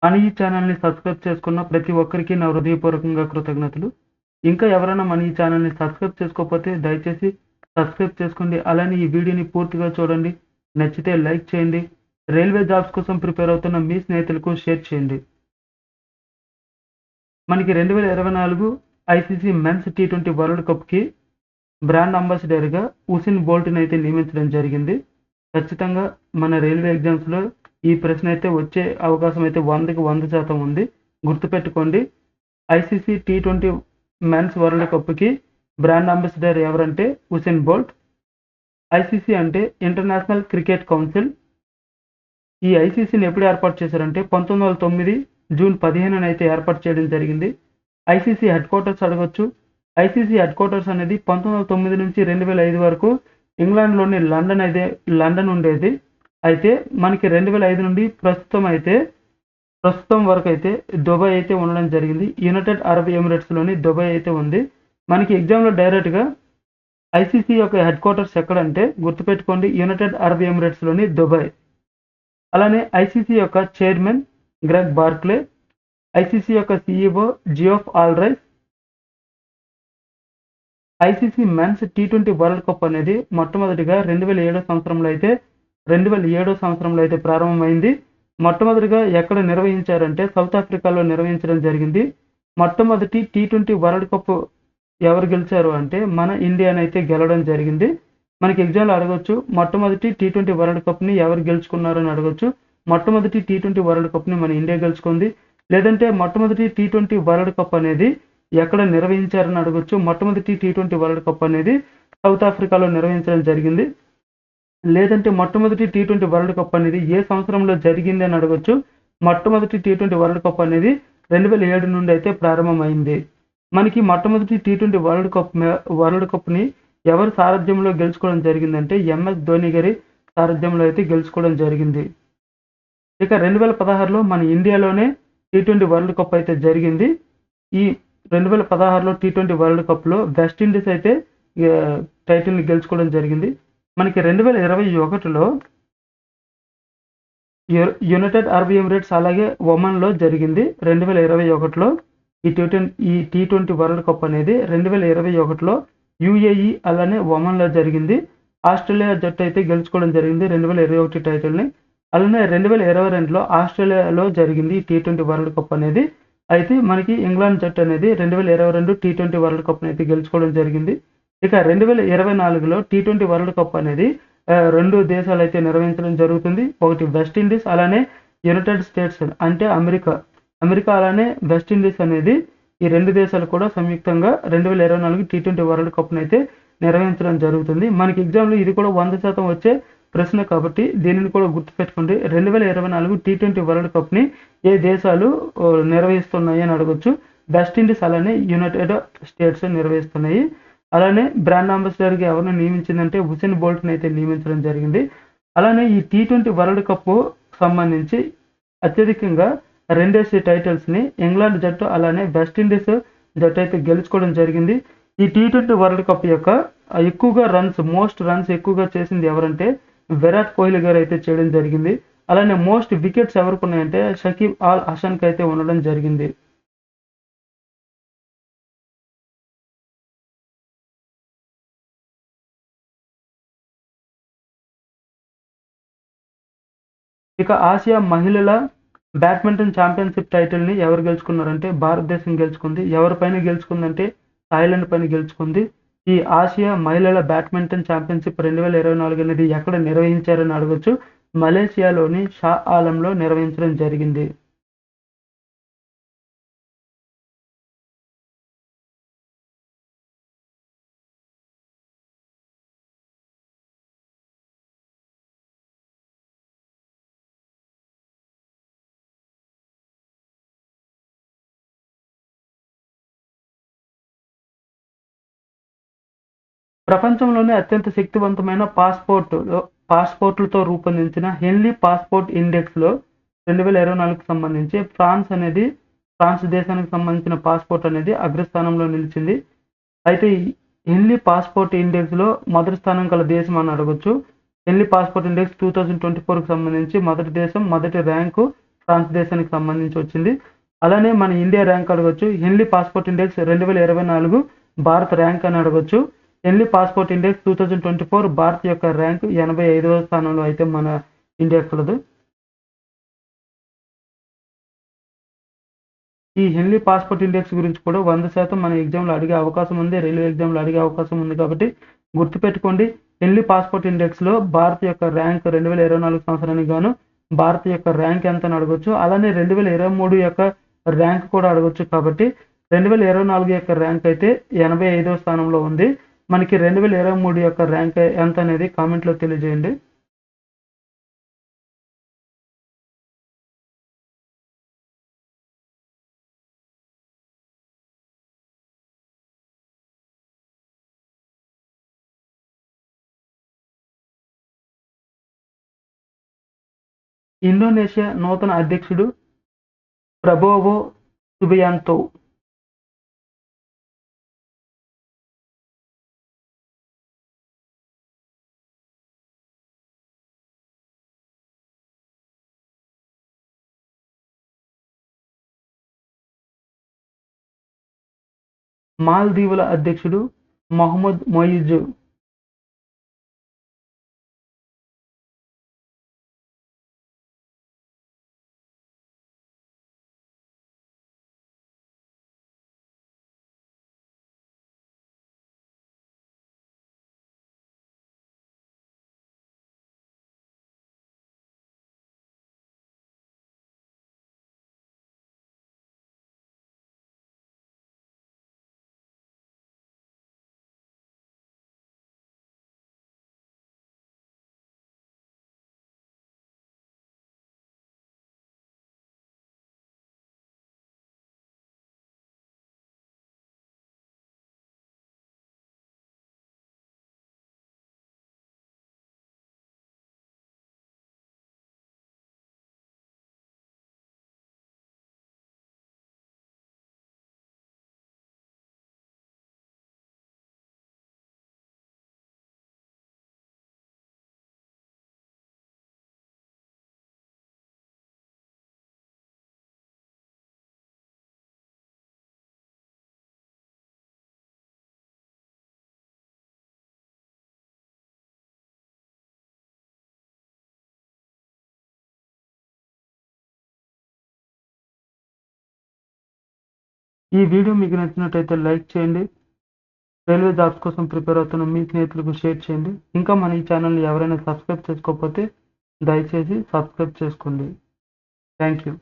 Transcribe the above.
మన ఈ ఛానల్‌ని సబ్స్క్రైబ్ చేసుకున్న ప్రతి ఒక్కరికి నా హృదయపూర్వకంగా కృతజ్ఞతలు. ఇంకా ఎవరైనా మన ఈ ఛానల్‌ని సబ్స్క్రైబ్ చేసుకోకపోతే దయచేసి సబ్స్క్రైబ్ చేసుకోండి. అలానే ఈ వీడియోని పూర్తిగా చూడండి. నచ్చితే లైక్ చేయండి. రైల్వే జాబ్స్ కోసం ప్రిపేర్ అవుతున్న మీ స్నేహితులకు షేర్ చేయండి. మనకి 2024 ఐసీసీ మెన్స్ టీ20 వరల్డ్ కప్‌కి బ్రాండ్ అంబాసిడర్‌గా ఉసేన్ బోల్ట్‌ని అయితే నియమించడం జరిగింది. ఖచ్చితంగా మన రైల్వే ఎగ్జామ్స్‌లో ఈ ప్రశ్న అయితే వచ్చే అవకాశం అయితే 100కి 100% ఉంది. గుర్తుపెట్టుకోండి. ఐసీసీ టీ20 మెన్స్ వరల్డ్ కప్‌కి బ్రాండ్ అంబాసిడర్ ఎవరంటే ఉసేన్ బోల్ట్. ఐసీసీ అంటే ఇంటర్నేషనల్ క్రికెట్ కౌన్సిల్. ఈ ఐసీసీని ఎప్పుడు ఏర్పాటు చేశారంటే 1909 జూన్ 15న అయితే ఏర్పాటు చేయడం జరిగింది. ఐసీసీ హెడ్ క్వార్టర్స్ అడగొచ్చు. ఐసీసీ హెడ్ క్వార్టర్స్ అనేది 1909 నుంచి 2005 వరకు ఇంగ్లాండ్‌లోని లండన్ ఉండేది. అయితే మనకి 2005 నుండి ప్రస్తుతం వరకైతే దుబాయ్ అయితే ఉండడం జరిగింది. యునైటెడ్ అరబ్ ఎమిరేట్స్‌లోని దుబాయ్ అయితే ఉంది. మనకి ఎగ్జామ్‌లో డైరెక్ట్‌గా ఐసీసీ యొక్క హెడ్ క్వార్టర్స్ ఎక్కడంటే గుర్తుపెట్టుకోండి, యునైటెడ్ అరబ్ ఎమిరేట్స్‌లోని దుబాయ్. అలానే ఐసీసీ యొక్క చైర్మన్ గ్రెగ్ బార్క్లే, ఐసీసీ యొక్క CEO Geoff Allardice. ICC men's టీ20 వరల్డ్ కప్ అనేది మొట్టమొదటిగా 2007 సంవత్సరంలో అయితే ప్రారంభమైంది. మొట్టమొదటిగా ఎక్కడ నిర్వహించారంటే సౌత్ ఆఫ్రికాలో నిర్వహించడం జరిగింది. మొట్టమొదటి టీ20 వరల్డ్ కప్ ఎవరు గెలిచారు అంటే మన ఇండియానైతే గెలవడం జరిగింది. మనకి ఎగ్జామ్‌లో అడగొచ్చు. మొట్టమొదటి టీ20 వరల్డ్ కప్‌ని ఎవరు గెలుచుకున్నారు అని అడగొచ్చు. మొట్టమొదటి టీ20 వరల్డ్ కప్‌ని మన ఇండియా గెలుచుకుంది. లేదంటే మొట్టమొదటి టీ20 వరల్డ్ కప్ అనేది ఎక్కడ నిర్వహించారని అడగొచ్చు. మొట్టమొదటి టీ20 వరల్డ్ కప్ అనేది సౌత్ ఆఫ్రికాలో నిర్వహించడం జరిగింది. లేదంటే మొట్టమొదటి టీ20 వరల్డ్ కప్ అనేది ఏ సంవత్సరంలో జరిగింది అని అడగొచ్చు. మొట్టమొదటి టీ20 వరల్డ్ కప్ అనేది 2007 నుండి అయితే ప్రారంభమైంది. మనకి మొట్టమొదటి టీ20 వరల్డ్ కప్‌ని ఎవరి సారథ్యంలో గెలుచుకోవడం జరిగిందంటే ఎంఎస్ ధోని గారి సారథ్యంలో అయితే గెలుచుకోవడం జరిగింది. ఇక 2016లో మన ఇండియాలోనే టీ20 వరల్డ్ కప్ అయితే జరిగింది. ఈ 2016లో టీ20 వరల్డ్ కప్‌లో వెస్టిండీస్ అయితే టైటిల్‌ని గెలుచుకోవడం జరిగింది. మనకి 2021లో యునైటెడ్ అరబ్ ఎమిరేట్స్ అలాగే ఒమన్‌లో జరిగింది. 2021లో ఈ టీ20 వరల్డ్ కప్ అనేది 2021లో యూఏఈ అలానే ఒమన్‌లో జరిగింది. ఆస్ట్రేలియా జట్టు అయితే గెలుచుకోవడం జరిగింది 2021 టైటిల్‌ని. అలానే 2022లో ఆస్ట్రేలియాలో జరిగింది ఈ టీ20 వరల్డ్ కప్ అనేది. అయితే మనకి ఇంగ్లాండ్ జట్టు అనేది 2022 టీ20 వరల్డ్ కప్‌ని అయితే గెలుచుకోవడం జరిగింది. ఇక 2024లో టీ20 వరల్డ్ కప్ అనేది 2 దేశాలైతే నిర్వహించడం జరుగుతుంది. ఒకటి వెస్టిండీస్ అలానే యునైటెడ్ స్టేట్స్ అంటే అమెరికా. అమెరికా అలానే వెస్టిండీస్ అనేది ఈ 2 దేశాలు కూడా సంయుక్తంగా 2024 టీ20 వరల్డ్ కప్‌నైతే నిర్వహించడం జరుగుతుంది. మనకి ఎగ్జామ్‌లో ఇది కూడా 100% వచ్చే ప్రశ్న కాబట్టి దీనిని కూడా గుర్తుపెట్టుకోండి. 2024 టీ20 వరల్డ్ కప్‌ని ఏ దేశాలు నిర్వహిస్తున్నాయి అని అడగొచ్చు. వెస్టిండీస్ అలానే యునైటెడ్ స్టేట్స్ నిర్వహిస్తున్నాయి. అలానే బ్రాండ్ అంబాసిడర్‌గా ఎవరిని నియమించిందంటే ఉసేన్ బోల్ట్‌ని అయితే నియమించడం జరిగింది. అలానే ఈ టీ20 వరల్డ్ కప్ సంబంధించి అత్యధికంగా 2 టైటిల్స్‌ని ఇంగ్లాండ్ జట్టు అలానే వెస్టిండీస్ జట్టు అయితే గెలుచుకోవడం జరిగింది. ఈ టీ20 వరల్డ్ కప్ యొక్క ఎక్కువగా మోస్ట్ రన్స్ ఎక్కువగా చేసింది ఎవరంటే విరాట్ కోహ్లీ గారు అయితే చేయడం జరిగింది. అలానే మోస్ట్ వికెట్స్ ఎవరికి ఉన్నాయంటే షకీబ్ అల్ హసన్‌కి అయితే ఉండడం జరిగింది. ఇక ఆసియా మహిళల బ్యాడ్మింటన్ ఛాంపియన్‌షిప్ టైటిల్‌ని ఎవరు గెలుచుకున్నారంటే భారతదేశం గెలుచుకుంది. ఎవరిపైన గెలుచుకుందంటే థాయిలాండ్ పైన గెలుచుకుంది. ఈ ఆసియా మహిళల బ్యాడ్మింటన్ ఛాంపియన్‌షిప్ 2024 అనేది ఎక్కడ నిర్వహించారని అడగొచ్చు. మలేషియాలోని షా ఆలంలో నిర్వహించడం జరిగింది. ప్రపంచంలోనే అత్యంత శక్తివంతమైన పాస్‌పోర్ట్‌లతో రూపొందించిన హెన్లీ పాస్‌పోర్ట్ ఇండెక్స్‌లో 2024కి సంబంధించి ఫ్రాన్స్ దేశానికి సంబంధించిన పాస్‌పోర్ట్ అనేది అగ్రస్థానంలో నిలిచింది. అయితే ఈ హెన్లీ పాస్‌పోర్ట్ ఇండెక్స్‌లో మొదటి స్థానం గల దేశం అని అడగొచ్చు. హెన్లీ పాస్‌పోర్ట్ ఇండెక్స్ 2024కి సంబంధించి మొదటి ర్యాంకు ఫ్రాన్స్ దేశానికి సంబంధించి వచ్చింది. అలానే మన ఇండియా ర్యాంక్ అడగొచ్చు. హెన్లీ పాస్పోర్ట్ ఇండెక్స్ 2024 భారత్ ర్యాంక్ అని అడగొచ్చు. హెన్లీ పాస్పోర్ట్ ఇండెక్స్ 2024 భారత్ యొక్క ర్యాంక్ 85వ స్థానంలో అయితే మన ఇండియా కలదు. ఈ హెన్లీ పాస్పోర్ట్ ఇండెక్స్ గురించి కూడా 100% మన ఎగ్జామ్లో అడిగే అవకాశం ఉంది. రైల్వే ఎగ్జామ్లో అడిగే అవకాశం ఉంది కాబట్టి గుర్తుపెట్టుకోండి. హెన్లీ పాస్పోర్ట్ ఇండెక్స్లో భారత్ యొక్క ర్యాంక్ 2024 సంవత్సరానికి గాను భారత్ యొక్క ర్యాంక్ ఎంత అని అడగొచ్చు. అలానే 2023 యొక్క ర్యాంక్ కూడా అడగొచ్చు. కాబట్టి 2024 యొక్క ర్యాంక్ అయితే 85వ స్థానంలో ఉంది. మనకి 2023 యొక్క ర్యాంక్ ఎంత అనేది కామెంట్లో తెలియజేయండి. ఇండోనేషియా నూతన అధ్యక్షుడు ప్రబోవో సుబియాంతో. మాల్దీవుల అధ్యక్షుడు మహ్మద్ మొయిజ్. ఈ వీడియో మీకు నచ్చినట్టయితే లైక్ చేయండి. రైల్వే జాబ్స్ కోసం ప్రిపేర్ అవుతున్న మీ స్నేహితులకు షేర్ చేయండి. ఇంకా మన ఈ ఛానల్ని ఎవరైనా సబ్స్క్రైబ్ చేసుకోకపోతే దయచేసి సబ్స్క్రైబ్ చేసుకోండి. Thank you.